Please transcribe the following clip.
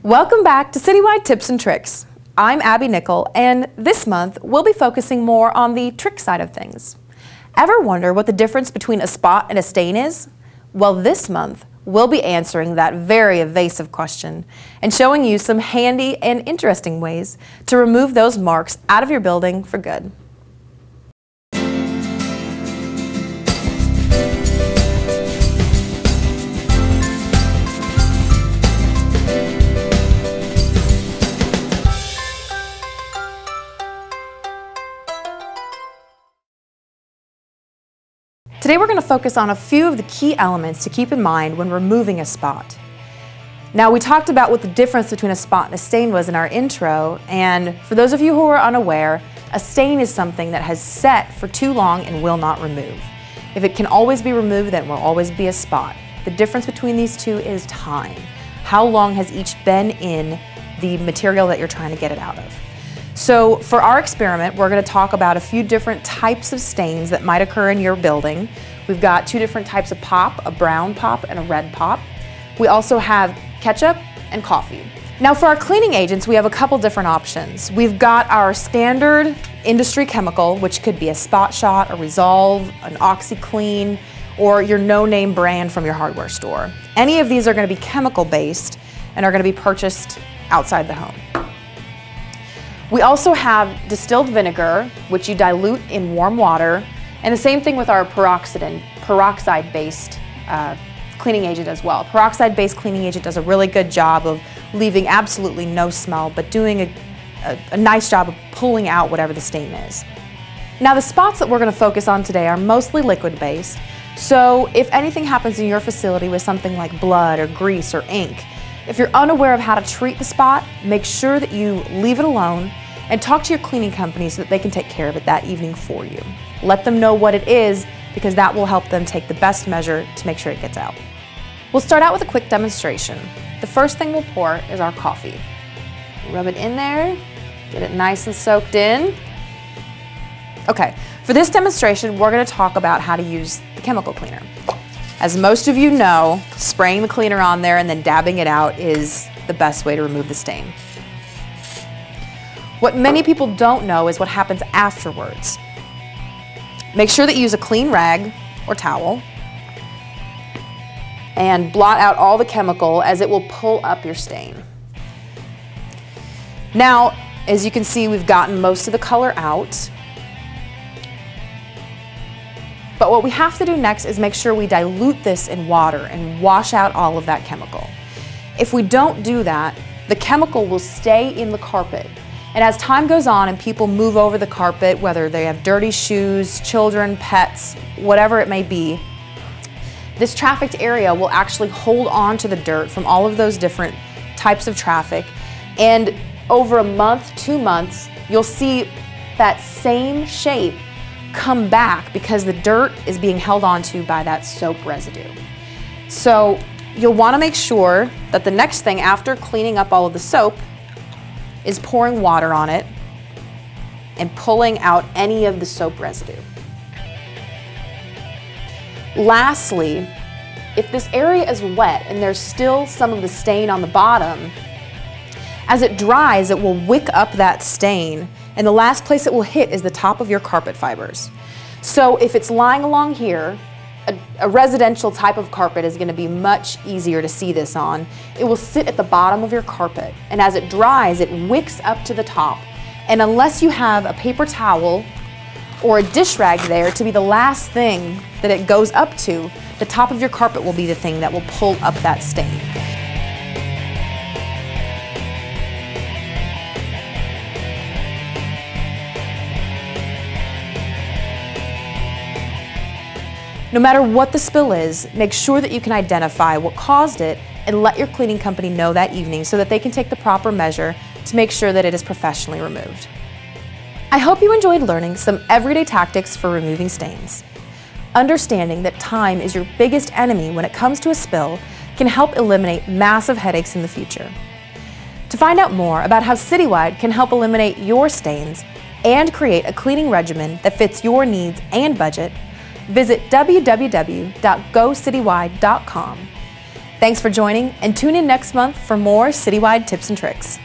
Welcome back to Citywide Tips and Tricks. I'm Abby Nicholl, and this month we'll be focusing more on the trick side of things. Ever wonder what the difference between a spot and a stain is? Well, this month we'll be answering that very evasive question and showing you some handy and interesting ways to remove those marks out of your building for good. Today we're going to focus on a few of the key elements to keep in mind when removing a spot. Now, we talked about what the difference between a spot and a stain was in our intro, and for those of you who are unaware, a stain is something that has set for too long and will not remove. If it can always be removed, then it will always be a spot. The difference between these two is time. How long has each been in the material that you're trying to get it out of? So for our experiment, we're going to talk about a few different types of stains that might occur in your building. We've got two different types of pop, a brown pop and a red pop. We also have ketchup and coffee. Now for our cleaning agents, we have a couple different options. We've got our standard industry chemical, which could be a Spot Shot, a Resolve, an OxyClean, or your no-name brand from your hardware store. Any of these are going to be chemical based and are going to be purchased outside the home. We also have distilled vinegar, which you dilute in warm water, and the same thing with our peroxide-based cleaning agent as well. Peroxide-based cleaning agent does a really good job of leaving absolutely no smell, but doing a nice job of pulling out whatever the stain is. Now, the spots that we're going to focus on today are mostly liquid-based, so if anything happens in your facility with something like blood or grease or ink, if you're unaware of how to treat the spot, make sure that you leave it alone and talk to your cleaning company so that they can take care of it that evening for you. Let them know what it is, because that will help them take the best measure to make sure it gets out. We'll start out with a quick demonstration. The first thing we'll pour is our coffee. Rub it in there, get it nice and soaked in. Okay, for this demonstration, we're going to talk about how to use the chemical cleaner. As most of you know, spraying the cleaner on there and then dabbing it out is the best way to remove the stain. What many people don't know is what happens afterwards. Make sure that you use a clean rag or towel and blot out all the chemical, as it will pull up your stain. Now, as you can see, we've gotten most of the color out. But what we have to do next is make sure we dilute this in water and wash out all of that chemical. If we don't do that, the chemical will stay in the carpet. And as time goes on and people move over the carpet, whether they have dirty shoes, children, pets, whatever it may be, this trafficked area will actually hold on to the dirt from all of those different types of traffic. And over a month, 2 months, you'll see that same shape come back because the dirt is being held onto by that soap residue. So you'll want to make sure that the next thing after cleaning up all of the soap is pouring water on it and pulling out any of the soap residue. Lastly, if this area is wet and there's still some of the stain on the bottom, as it dries, it will wick up that stain, and the last place it will hit is the top of your carpet fibers. So if it's lying along here, a residential type of carpet is going to be much easier to see this on. It will sit at the bottom of your carpet, and as it dries, it wicks up to the top. And unless you have a paper towel or a dish rag there to be the last thing that it goes up to, the top of your carpet will be the thing that will pull up that stain. No matter what the spill is, make sure that you can identify what caused it and let your cleaning company know that evening so that they can take the proper measure to make sure that it is professionally removed. I hope you enjoyed learning some everyday tactics for removing stains. Understanding that time is your biggest enemy when it comes to a spill can help eliminate massive headaches in the future. To find out more about how Citywide can help eliminate your stains and create a cleaning regimen that fits your needs and budget, visit www.gocitywide.com Thanks for joining, and tune in next month for more citywide tips and tricks.